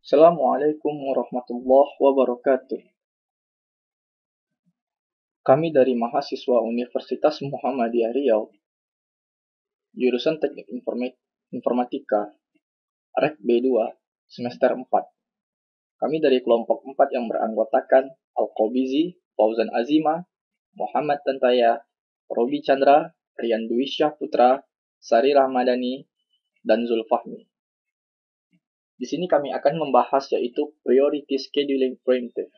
Assalamualaikum warahmatullahi wabarakatuh. Kami dari mahasiswa Universitas Muhammadiyah Riau, jurusan Teknik Informatika, Rek B2, semester 4. Kami dari kelompok 4 yang beranggotakan Al-Qobizi, Fauzan Azima, Muhammad Tantaya, Robi Chandra, Rian Dwi Syah Putra, Sari Rahmadani, dan Zulfahmi. Di sini kami akan membahas yaitu Priority Scheduling Primitive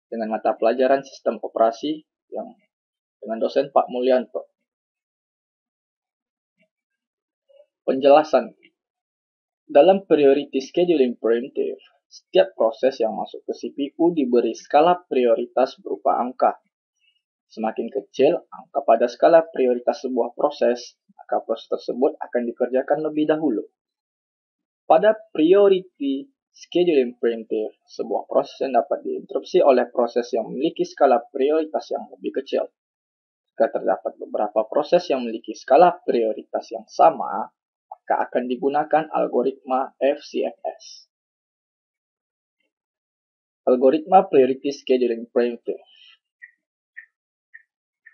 dengan mata pelajaran sistem operasi yang dengan dosen Pak Mulyanto. Penjelasan. Dalam Priority Scheduling Primitive, setiap proses yang masuk ke CPU diberi skala prioritas berupa angka. Semakin kecil angka pada skala prioritas sebuah proses, maka proses tersebut akan dikerjakan lebih dahulu. Pada Priority Scheduling Primitive, sebuah proses yang dapat diinterupsi oleh proses yang memiliki skala prioritas yang lebih kecil. Jika terdapat beberapa proses yang memiliki skala prioritas yang sama, maka akan digunakan algoritma FCFS. Algoritma Priority Scheduling Primitive.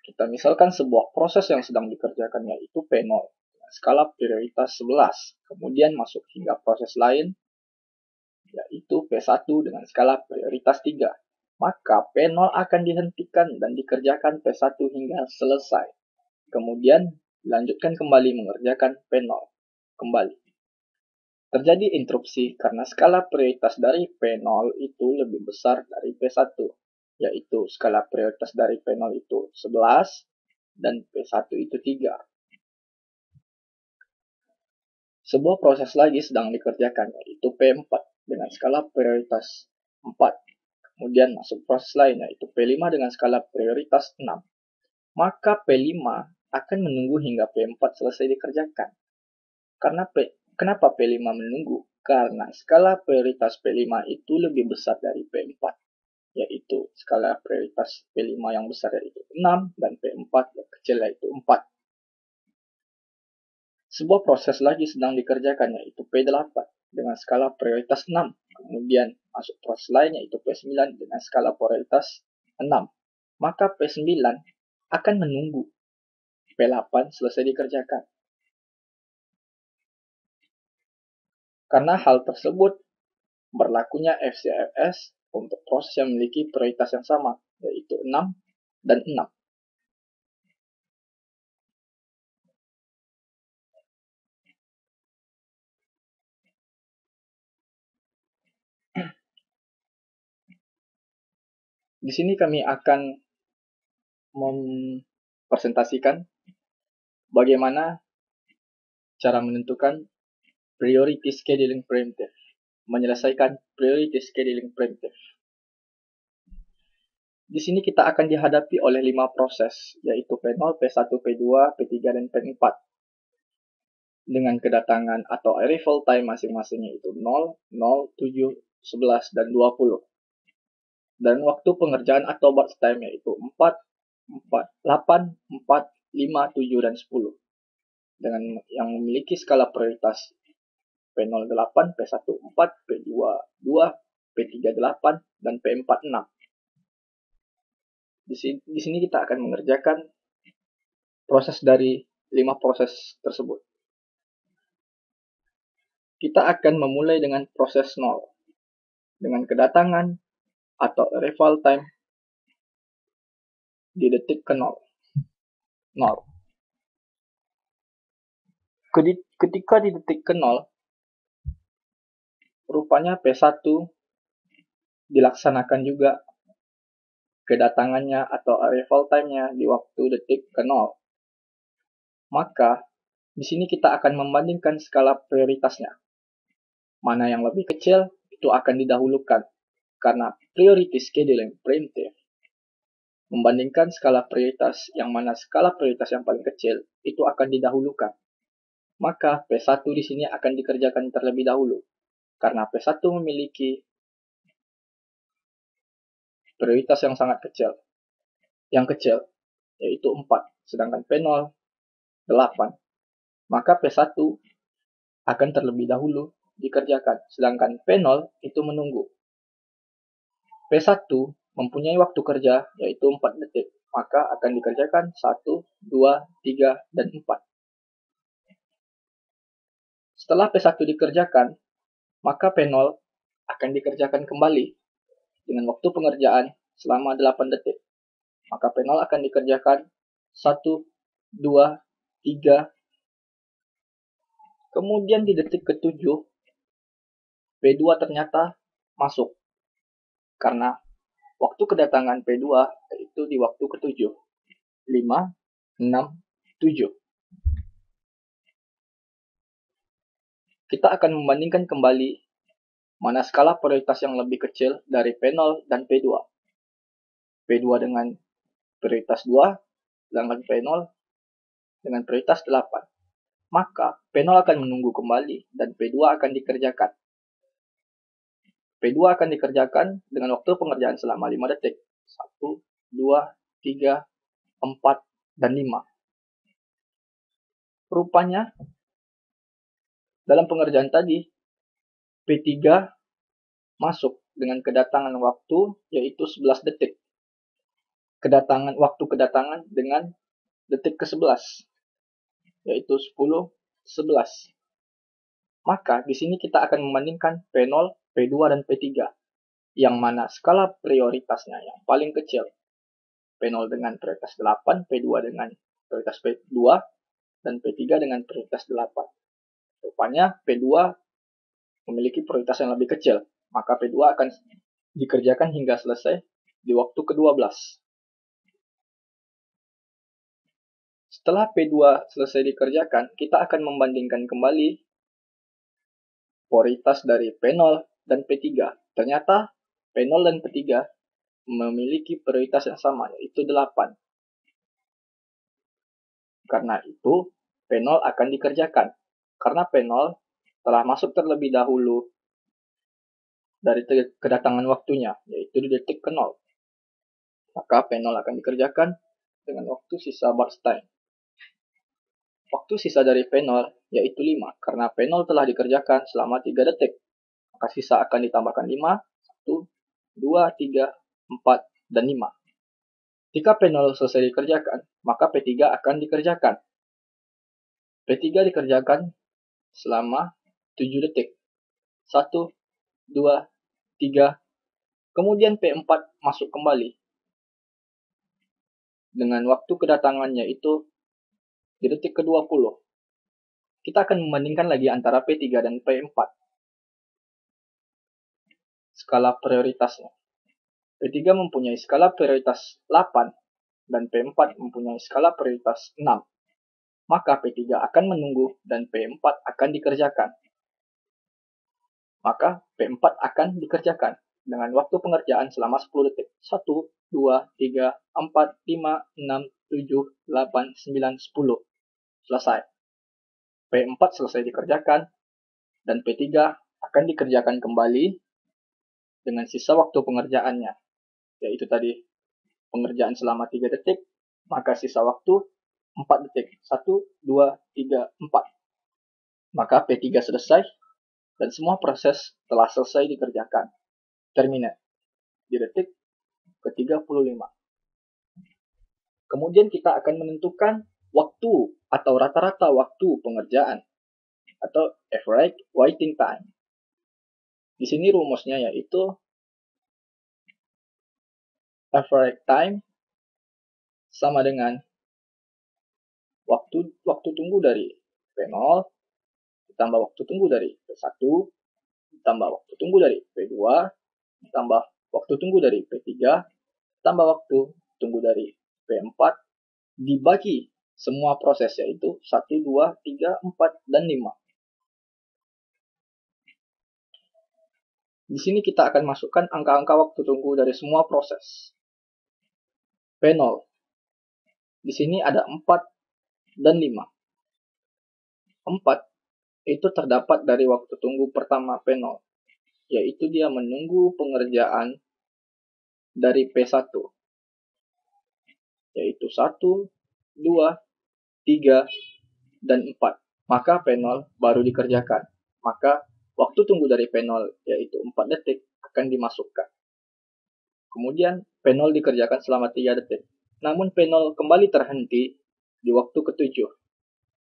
Kita misalkan sebuah proses yang sedang dikerjakan yaitu P0 dengan skala prioritas 11, kemudian masuk hingga proses lain yaitu P1 dengan skala prioritas 3. Maka P0 akan dihentikan dan dikerjakan P1 hingga selesai. Kemudian dilanjutkan kembali mengerjakan P0 kembali. Terjadi interupsi karena skala prioritas dari P0 itu lebih besar dari P1, yaitu skala prioritas dari P0 itu 11 dan P1 itu 3. Sebuah proses lagi sedang dikerjakan, yaitu P4 dengan skala prioritas 4. Kemudian masuk proses lain, yaitu P5 dengan skala prioritas 6. Maka P5 akan menunggu hingga P4 selesai dikerjakan. Kenapa P5 menunggu? Karena skala prioritas P5 itu lebih besar dari P4, yaitu skala prioritas P5 yang besar yaitu 6 dan P4 yang kecil yaitu 4. Sebuah proses lagi sedang dikerjakan yaitu P8 dengan skala prioritas 6. Kemudian masuk proses lain yaitu P9 dengan skala prioritas 6. Maka P9 akan menunggu P8 selesai dikerjakan. Karena hal tersebut, berlakunya FCFS untuk proses yang memiliki prioritas yang sama, yaitu 6 dan 6. Di sini kami akan mempresentasikan bagaimana cara menentukan Priority Scheduling Primitive, menyelesaikan Priority Scheduling Primitive. Di sini kita akan dihadapi oleh 5 proses, yaitu P0, P1, P2, P3, dan P4. Dengan kedatangan atau arrival time masing-masingnya itu 0, 0, 7, 11, dan 20. Dan waktu pengerjaan atau batch time yaitu 4, 8, 4, 5, 7, dan 10. Dengan yang memiliki skala prioritas P08, P1 4, P2 2, P3 8, dan P4 6. Di sini kita akan mengerjakan proses dari 5 proses tersebut. Kita akan memulai dengan proses 0. Dengan kedatangan atau arrival time di detik ke 0. Ketika di detik ke 0, rupanya P1 dilaksanakan juga kedatangannya atau arrival time-nya di waktu detik ke 0. Maka, di sini kita akan membandingkan skala prioritasnya. Mana yang lebih kecil, itu akan didahulukan. Karena Priority Scheduling Primitive membandingkan skala prioritas yang mana skala prioritas yang paling kecil, itu akan didahulukan. Maka P1 di sini akan dikerjakan terlebih dahulu. Karena P1 memiliki prioritas yang sangat kecil. Yang kecil, yaitu 4. Sedangkan P0, 8. Maka P1 akan terlebih dahulu dikerjakan, sedangkan P0 itu menunggu. P1 mempunyai waktu kerja yaitu 4 detik, maka akan dikerjakan 1, 2, 3, dan 4. Setelah P1 dikerjakan, maka P0 akan dikerjakan kembali dengan waktu pengerjaan selama 8 detik. Maka P0 akan dikerjakan 1, 2, 3. Kemudian di detik ke-7, P2 ternyata masuk. Karena waktu kedatangan P2 yaitu di waktu ke-7. 5, 6, 7. Kita akan membandingkan kembali mana skala prioritas yang lebih kecil dari P0 dan P2. P2 dengan prioritas 2, sedangkan P0 dengan prioritas 8. Maka P0 akan menunggu kembali dan P2 akan dikerjakan. P2 akan dikerjakan dengan waktu pengerjaan selama 5 detik. 1, 2, 3, 4, dan 5. Rupanya, dalam pengerjaan tadi, P3 masuk dengan kedatangan waktu yaitu 11 detik. Waktu kedatangan dengan detik ke-11 yaitu 10, 11. Maka di sini kita akan membandingkan P0, P2, dan P3 yang mana skala prioritasnya yang paling kecil. P0 dengan prioritas 8, P2 dengan prioritas P2, dan P3 dengan prioritas 8. Rupanya P2 memiliki prioritas yang lebih kecil, maka P2 akan dikerjakan hingga selesai di waktu ke-12. Setelah P2 selesai dikerjakan, kita akan membandingkan kembali prioritas dari P0 dan P3. Ternyata P0 dan P3 memiliki prioritas yang sama, yaitu 8. Karena itu, P0 akan dikerjakan. Karena P0 telah masuk terlebih dahulu dari kedatangan waktunya, yaitu di detik ke-0. Maka P0 akan dikerjakan dengan waktu sisa burst time. Waktu sisa dari P0 yaitu 5, karena P0 telah dikerjakan selama 3 detik. Maka sisa akan ditambahkan 5, 1, 2, 3, 4, dan 5. Jika P0 selesai dikerjakan, maka P3 akan dikerjakan. P3 dikerjakan selama 7 detik. 1, 2, 3. Kemudian P4 masuk kembali. Dengan waktu kedatangannya itu di detik ke-20. Kita akan membandingkan lagi antara P3 dan P4. Skala prioritasnya. P3 mempunyai skala prioritas 8 dan P4 mempunyai skala prioritas 6. Maka P3 akan menunggu dan P4 akan dikerjakan. Maka P4 akan dikerjakan dengan waktu pengerjaan selama 10 detik. 1, 2, 3, 4, 5, 6, 7, 8, 9, 10. Selesai. P4 selesai dikerjakan dan P3 akan dikerjakan kembali dengan sisa waktu pengerjaannya. Yaitu tadi pengerjaan selama 3 detik, maka sisa waktu 4 detik. 1, 2, 3, 4. Maka P3 selesai dan semua proses telah selesai dikerjakan. Terminate di detik ke-35. Kemudian kita akan menentukan waktu atau rata-rata waktu pengerjaan atau average waiting time. Di sini rumusnya yaitu average time sama dengan waktu tunggu dari P0 ditambah waktu tunggu dari P1 ditambah waktu tunggu dari P2 ditambah waktu tunggu dari P3 ditambah waktu tunggu dari P4 dibagi semua proses yaitu 1, 2, 3, 4, dan 5. Di sini kita akan masukkan angka-angka waktu tunggu dari semua proses. P0. Di sini ada 4 dan 5. 4 itu terdapat dari waktu tunggu pertama P0, yaitu dia menunggu pengerjaan dari P1, yaitu 1, 2, 3, dan 4. Maka P0 baru dikerjakan. Maka waktu tunggu dari P0 yaitu 4 detik akan dimasukkan. Kemudian P0 dikerjakan selama 3 detik. Namun P0 kembali terhenti di waktu ke-7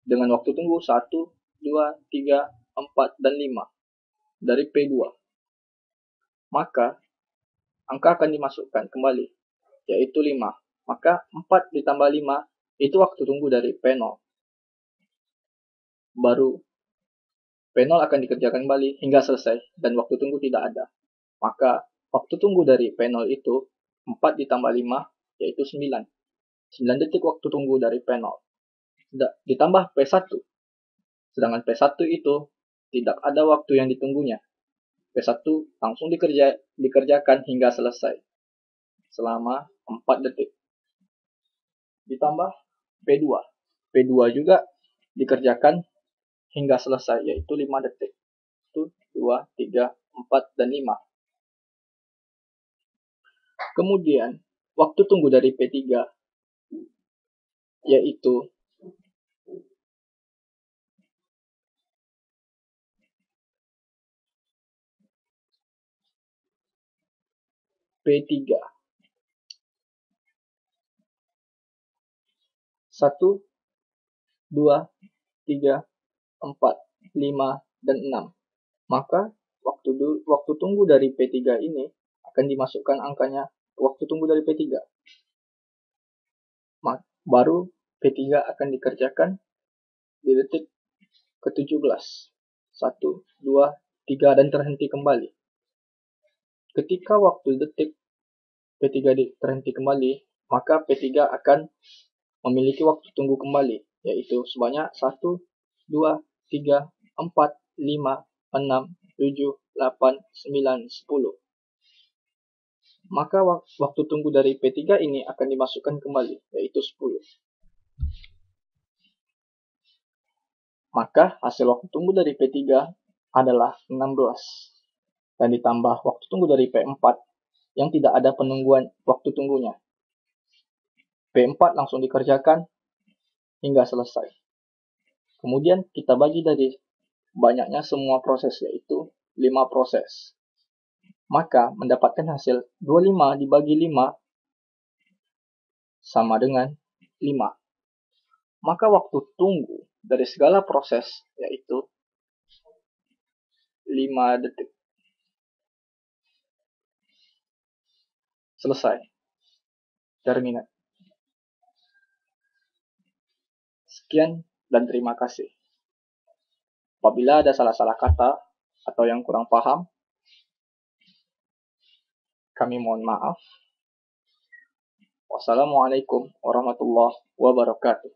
dengan waktu tunggu 1, 2, 3, 4, dan 5 dari P2. Maka angka akan dimasukkan kembali yaitu 5. Maka 4 ditambah 5 itu waktu tunggu dari P0. Baru P0 akan dikerjakan kembali hingga selesai dan waktu tunggu tidak ada. Maka waktu tunggu dari P0 itu 4 ditambah 5 yaitu 9. 9 detik waktu tunggu dari P0. Ditambah P1. Sedangkan P1 itu tidak ada waktu yang ditunggunya. P1 langsung dikerjakan hingga selesai selama 4 detik. Ditambah P2. P2 juga dikerjakan hingga selesai yaitu 5 detik. 1, 2, 3, 4, dan 5. Kemudian waktu tunggu dari P3 yaitu P3. 1, 2, 3, 4, 5, dan 6. Maka waktu tunggu dari P3 ini akan dimasukkan angkanya waktu tunggu dari P3. Baru P3 akan dikerjakan di detik ke-17. 1, 2, 3, dan terhenti kembali. Ketika waktu detik P3 terhenti kembali, maka P3 akan memiliki waktu tunggu kembali, yaitu sebanyak 1, 2, 3, 4, 5, 6, 7, 8, 9, 10. Maka waktu tunggu dari P3 ini akan dimasukkan kembali, yaitu 10. Maka hasil waktu tunggu dari P3 adalah 16. Dan ditambah waktu tunggu dari P4 yang tidak ada penungguan waktu tunggunya. P4 langsung dikerjakan hingga selesai. Kemudian kita bagi dari banyaknya semua proses, yaitu 5 proses. Maka mendapatkan hasil 25 dibagi 5 sama dengan 5. Maka waktu tunggu dari segala proses yaitu 5 detik. Selesai. Terminat. Sekian dan terima kasih. Apabila ada salah-salah kata atau yang kurang paham, kami mohon maaf. Wassalamualaikum warahmatullahi wabarakatuh.